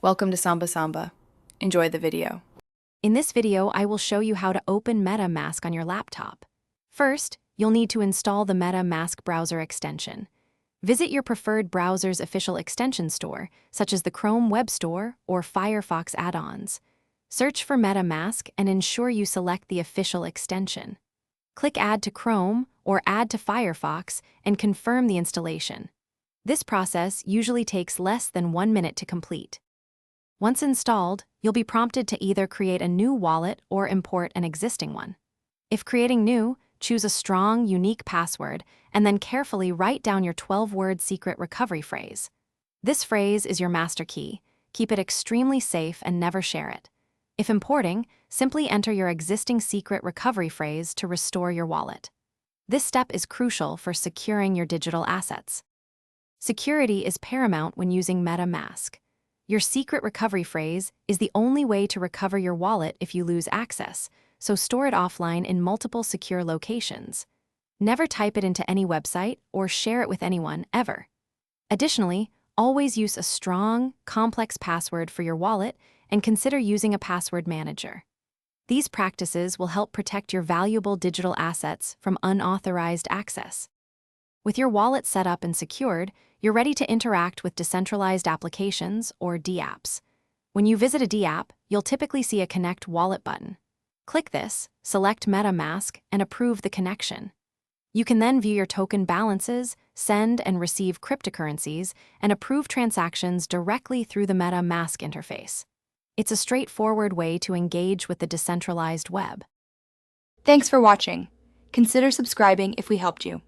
Welcome to Samba Samba. Enjoy the video. In this video, I will show you how to open MetaMask on your laptop. First, you'll need to install the MetaMask browser extension. Visit your preferred browser's official extension store, such as the Chrome Web Store or Firefox add-ons. Search for MetaMask and ensure you select the official extension. Click Add to Chrome or Add to Firefox and confirm the installation. This process usually takes less than 1 minute to complete. Once installed, you'll be prompted to either create a new wallet or import an existing one. If creating new, choose a strong, unique password and then carefully write down your 12-word secret recovery phrase. This phrase is your master key. Keep it extremely safe and never share it. If importing, simply enter your existing secret recovery phrase to restore your wallet. This step is crucial for securing your digital assets. Security is paramount when using MetaMask. Your secret recovery phrase is the only way to recover your wallet if you lose access, so store it offline in multiple secure locations. Never type it into any website or share it with anyone, ever. Additionally, always use a strong, complex password for your wallet and consider using a password manager. These practices will help protect your valuable digital assets from unauthorized access. With your wallet set up and secured, you're ready to interact with decentralized applications, or dApps. When you visit a dApp, you'll typically see a Connect Wallet button. Click this, select MetaMask, and approve the connection. You can then view your token balances, send and receive cryptocurrencies, and approve transactions directly through the MetaMask interface. It's a straightforward way to engage with the decentralized web. Thanks for watching. Consider subscribing if we helped you.